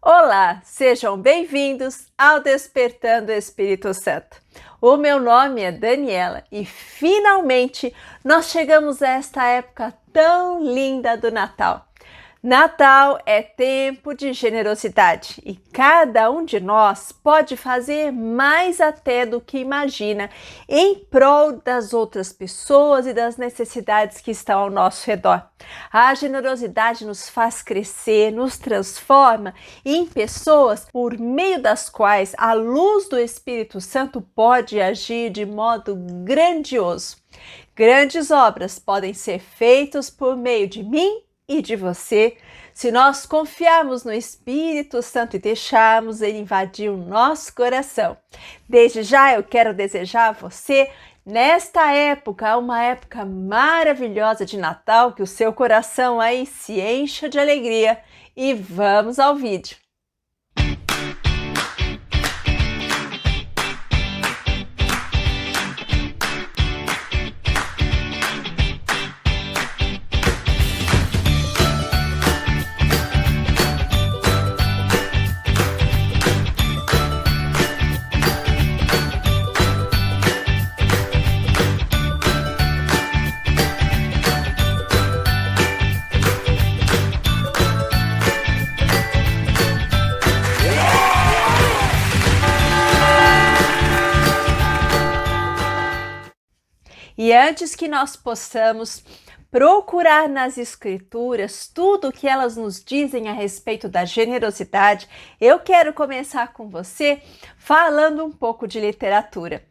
Olá, sejam bem-vindos ao Despertando o Espírito Santo. O meu nome é Daniela e finalmente nós chegamos a esta época tão linda do Natal. Natal é tempo de generosidade e cada um de nós pode fazer mais até do que imagina em prol das outras pessoas e das necessidades que estão ao nosso redor. A generosidade nos faz crescer, nos transforma em pessoas por meio das quais a luz do Espírito Santo pode agir de modo grandioso. Grandes obras podem ser feitas por meio de mim e de você, se nós confiarmos no Espírito Santo e deixarmos ele invadir o nosso coração. Desde já eu quero desejar a você, nesta época, uma época maravilhosa de Natal, que o seu coração aí se encha de alegria. E vamos ao vídeo. E antes que nós possamos procurar nas Escrituras tudo o que elas nos dizem a respeito da generosidade, eu quero começar com você falando um pouco de literatura.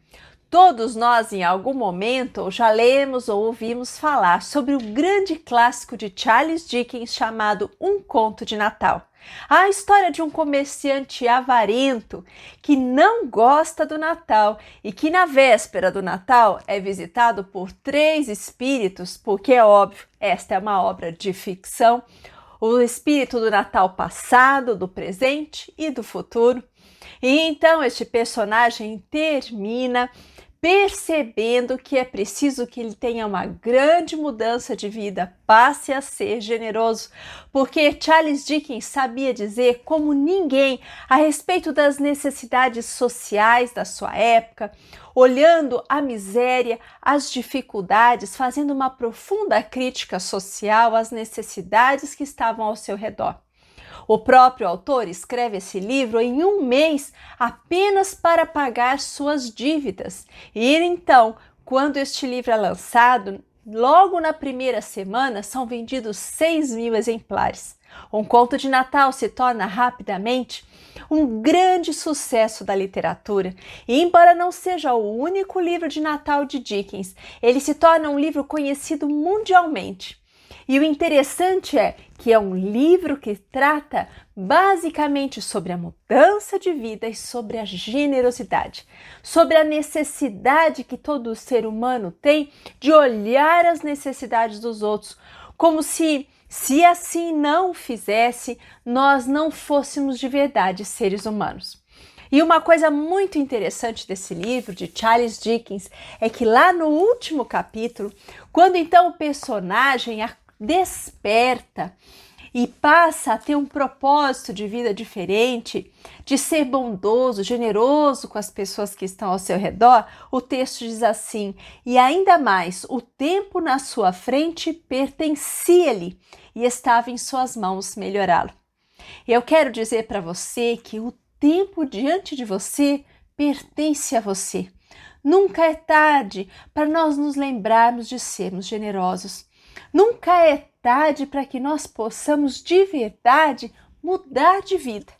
Todos nós, em algum momento, já lemos ou ouvimos falar sobre o grande clássico de Charles Dickens chamado Um Conto de Natal. A história de um comerciante avarento que não gosta do Natal e que na véspera do Natal é visitado por 3 espíritos, porque é óbvio, esta é uma obra de ficção, o espírito do Natal passado, do presente e do futuro. E então este personagem termina percebendo que é preciso que ele tenha uma grande mudança de vida, passe a ser generoso, porque Charles Dickens sabia dizer como ninguém a respeito das necessidades sociais da sua época, olhando a miséria, as dificuldades, fazendo uma profunda crítica social às necessidades que estavam ao seu redor. O próprio autor escreve esse livro em um mês apenas para pagar suas dívidas. E então, quando este livro é lançado, logo na primeira semana são vendidos 6.000 exemplares. Um Conto de Natal se torna rapidamente um grande sucesso da literatura. E embora não seja o único livro de Natal de Dickens, ele se torna um livro conhecido mundialmente. E o interessante é que é um livro que trata basicamente sobre a mudança de vida e sobre a generosidade, sobre a necessidade que todo ser humano tem de olhar as necessidades dos outros, como se assim não fizesse, nós não fôssemos de verdade seres humanos. E uma coisa muito interessante desse livro de Charles Dickens é que lá no último capítulo, quando então o personagem desperta e passa a ter um propósito de vida diferente, de ser bondoso, generoso com as pessoas que estão ao seu redor, o texto diz assim: e ainda mais, o tempo na sua frente pertencia-lhe e estava em suas mãos melhorá-lo. Eu quero dizer para você que o tempo diante de você pertence a você. Nunca é tarde para nós nos lembrarmos de sermos generosos. Nunca é tarde para que nós possamos de verdade mudar de vida.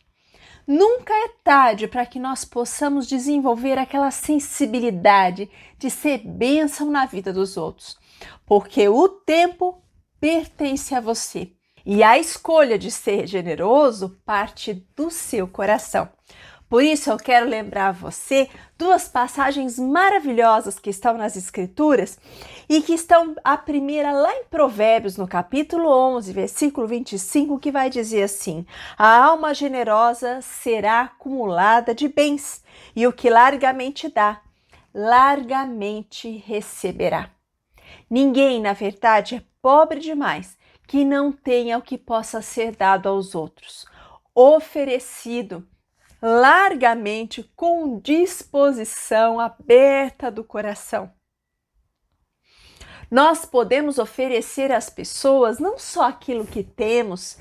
Nunca é tarde para que nós possamos desenvolver aquela sensibilidade de ser bênção na vida dos outros, porque o tempo pertence a você e a escolha de ser generoso parte do seu coração. Por isso eu quero lembrar a você 2 passagens maravilhosas que estão nas Escrituras e que estão a primeira lá em Provérbios, no capítulo 11, versículo 25, que vai dizer assim: a alma generosa será acumulada de bens e o que largamente dá, largamente receberá. Ninguém, na verdade, é pobre demais que não tenha o que possa ser dado aos outros. oferecido largamente, com disposição aberta do coração. Nós podemos oferecer às pessoas não só aquilo que temos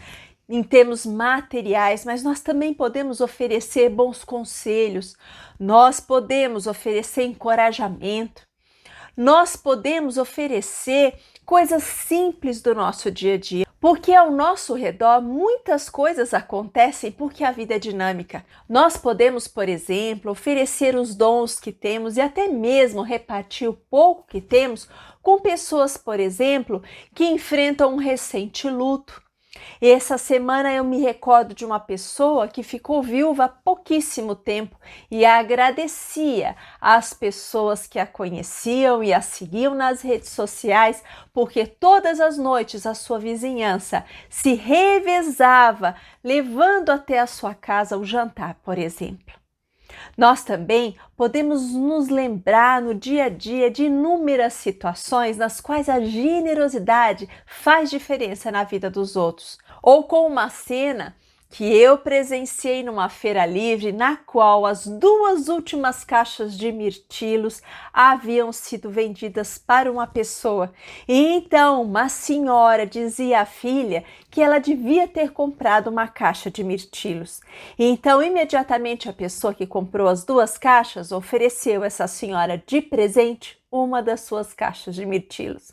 em termos materiais, mas nós também podemos oferecer bons conselhos, nós podemos oferecer encorajamento, nós podemos oferecer coisas simples do nosso dia a dia, porque ao nosso redor muitas coisas acontecem porque a vida é dinâmica. Nós podemos, por exemplo, oferecer os dons que temos e até mesmo repartir o pouco que temos com pessoas, por exemplo, que enfrentam um recente luto. Essa semana eu me recordo de uma pessoa que ficou viúva há pouquíssimo tempo e agradecia às pessoas que a conheciam e a seguiam nas redes sociais, porque todas as noites a sua vizinhança se revezava, levando até a sua casa o jantar, por exemplo. Nós também podemos nos lembrar no dia a dia de inúmeras situações nas quais a generosidade faz diferença na vida dos outros. Ou com uma cena que eu presenciei numa feira livre, na qual as 2 últimas caixas de mirtilos haviam sido vendidas para uma pessoa. E então uma senhora dizia à filha que ela devia ter comprado uma caixa de mirtilos. E então imediatamente a pessoa que comprou as 2 caixas ofereceu essa senhora de presente uma das suas caixas de mirtilos.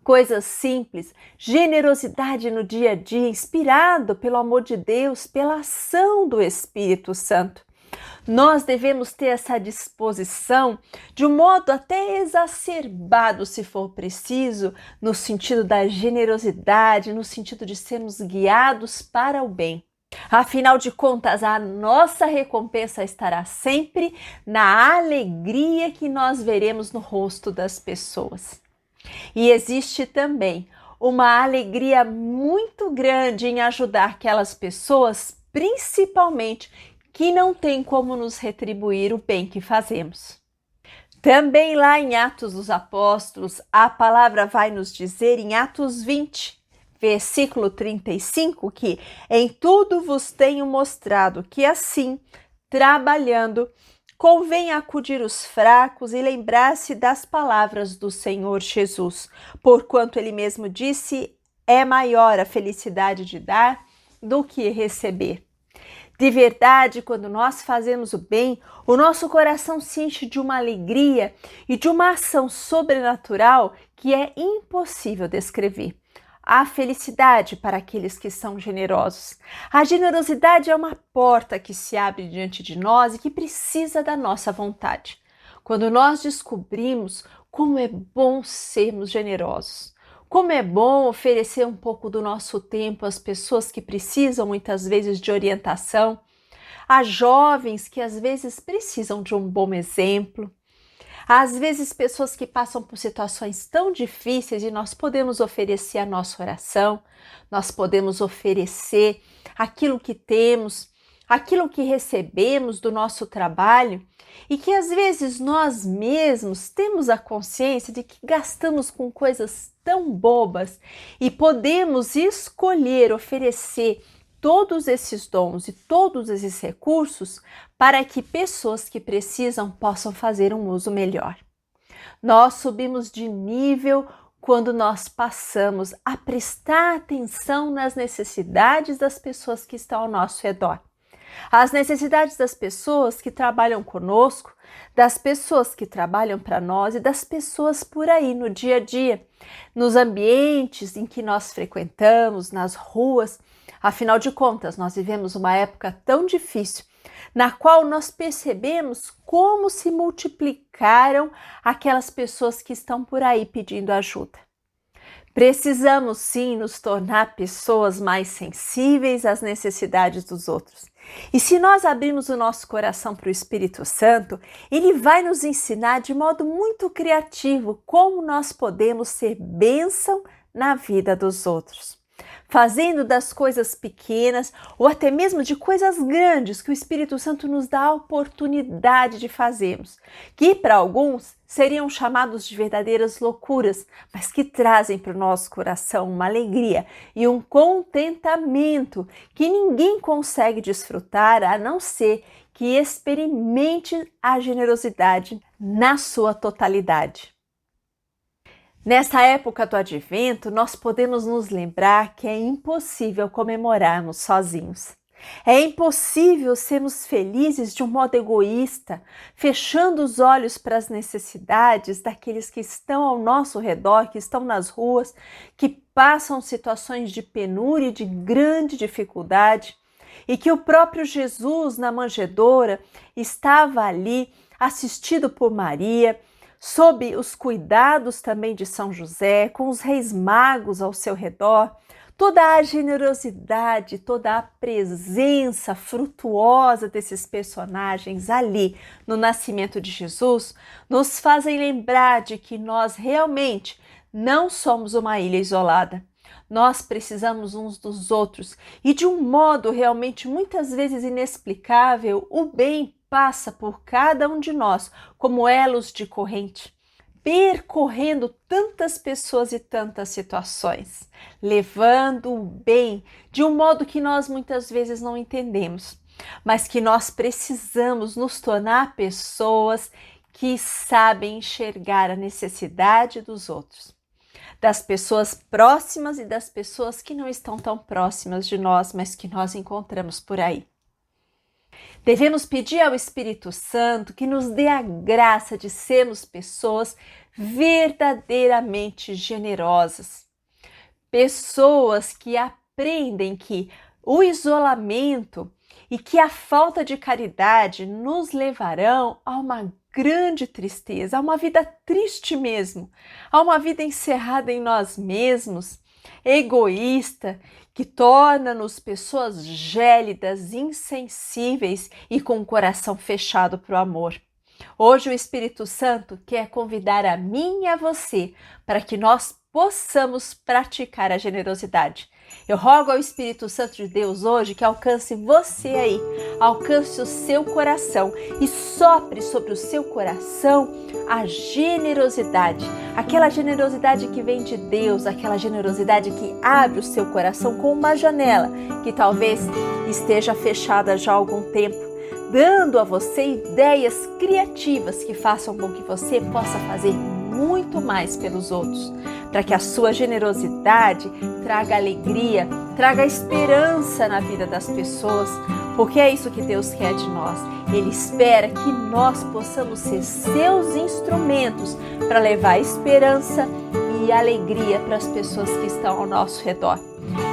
Coisas simples, generosidade no dia a dia, inspirado pelo amor de Deus, pela ação do Espírito Santo. Nós devemos ter essa disposição de um modo até exacerbado, se for preciso, no sentido da generosidade, no sentido de sermos guiados para o bem. Afinal de contas, a nossa recompensa estará sempre na alegria que nós veremos no rosto das pessoas. E existe também uma alegria muito grande em ajudar aquelas pessoas, principalmente que não têm como nos retribuir o bem que fazemos. Também lá em Atos dos Apóstolos, a palavra vai nos dizer em Atos 20, versículo 35, que em tudo vos tenho mostrado que assim, trabalhando, convém acudir os fracos e lembrar-se das palavras do Senhor Jesus, porquanto ele mesmo disse, é maior a felicidade de dar do que receber. De verdade, quando nós fazemos o bem, o nosso coração se enche de uma alegria e de uma ação sobrenatural que é impossível descrever. A felicidade para aqueles que são generosos. A generosidade é uma porta que se abre diante de nós e que precisa da nossa vontade. Quando nós descobrimos como é bom sermos generosos, como é bom oferecer um pouco do nosso tempo às pessoas que precisam muitas vezes de orientação, a jovens que às vezes precisam de um bom exemplo, às vezes pessoas que passam por situações tão difíceis e nós podemos oferecer a nossa oração, nós podemos oferecer aquilo que temos, aquilo que recebemos do nosso trabalho e que às vezes nós mesmos temos a consciência de que gastamos com coisas tão bobas e podemos escolher oferecer todos esses dons e todos esses recursos para que pessoas que precisam possam fazer um uso melhor. Nós subimos de nível quando nós passamos a prestar atenção nas necessidades das pessoas que estão ao nosso redor. As necessidades das pessoas que trabalham conosco, das pessoas que trabalham para nós e das pessoas por aí no dia a dia, nos ambientes em que nós frequentamos, nas ruas. Afinal de contas, nós vivemos uma época tão difícil, na qual nós percebemos como se multiplicaram aquelas pessoas que estão por aí pedindo ajuda. Precisamos sim nos tornar pessoas mais sensíveis às necessidades dos outros. E se nós abrirmos o nosso coração para o Espírito Santo, ele vai nos ensinar de modo muito criativo como nós podemos ser bênção na vida dos outros. fazendo das coisas pequenas ou até mesmo de coisas grandes que o Espírito Santo nos dá a oportunidade de fazermos, que para alguns seriam chamados de verdadeiras loucuras, mas que trazem para o nosso coração uma alegria e um contentamento que ninguém consegue desfrutar a não ser que experimente a generosidade na sua totalidade. Nessa época do Advento, nós podemos nos lembrar que é impossível comemorarmos sozinhos. É impossível sermos felizes de um modo egoísta, fechando os olhos para as necessidades daqueles que estão ao nosso redor, que estão nas ruas, que passam situações de penúria e de grande dificuldade, e que o próprio Jesus, na manjedoura, estava ali, assistido por Maria, sob os cuidados também de São José, com os reis magos ao seu redor. Toda a generosidade, toda a presença frutuosa desses personagens ali no nascimento de Jesus nos fazem lembrar de que nós realmente não somos uma ilha isolada. Nós precisamos uns dos outros e de um modo realmente muitas vezes inexplicável, o bem passa por cada um de nós como elos de corrente, percorrendo tantas pessoas e tantas situações, levando o bem de um modo que nós muitas vezes não entendemos, mas que nós precisamos nos tornar pessoas que sabem enxergar a necessidade dos outros, das pessoas próximas e das pessoas que não estão tão próximas de nós, mas que nós encontramos por aí. Devemos pedir ao Espírito Santo que nos dê a graça de sermos pessoas verdadeiramente generosas. Pessoas que aprendem que o isolamento e que a falta de caridade nos levarão a uma grande tristeza, a uma vida triste mesmo, a uma vida encerrada em nós mesmos, egoísta, que torna-nos pessoas gélidas, insensíveis e com o coração fechado para o amor. Hoje o Espírito Santo quer convidar a mim e a você para que nós possamos praticar a generosidade. Eu rogo ao Espírito Santo de Deus hoje que alcance você aí, alcance o seu coração e sopre sobre o seu coração a generosidade, aquela generosidade que vem de Deus, aquela generosidade que abre o seu coração com uma janela que talvez esteja fechada já há algum tempo, dando a você ideias criativas que façam com que você possa fazer muito mais pelos outros, para que a sua generosidade traga alegria, traga esperança na vida das pessoas, porque é isso que Deus quer de nós. Ele espera que nós possamos ser seus instrumentos para levar esperança e alegria para as pessoas que estão ao nosso redor.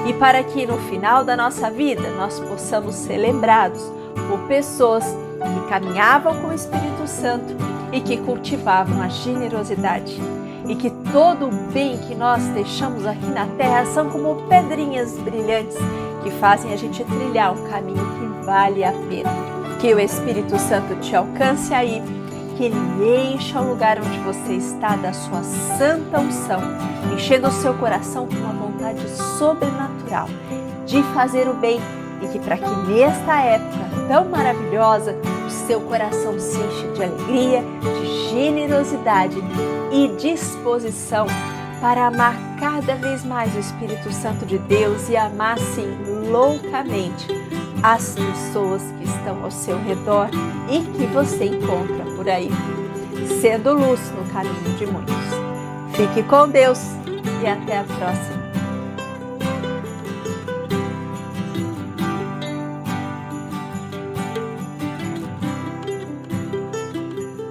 E para que no final da nossa vida nós possamos ser lembrados por pessoas que caminhavam com o Espírito Santo e que cultivavam a generosidade. E que todo o bem que nós deixamos aqui na terra são como pedrinhas brilhantes que fazem a gente trilhar um caminho que vale a pena. Que o Espírito Santo te alcance aí, que Ele encha o lugar onde você está da sua santa unção, enchendo o seu coração com uma vontade sobrenatural de fazer o bem e que para que nesta época tão maravilhosa o seu coração se enche de alegria, de generosidade e disposição para amar cada vez mais o Espírito Santo de Deus e amar assim loucamente as pessoas que estão ao seu redor e que você encontra por aí, sendo luz no caminho de muitos. Fique com Deus e até a próxima.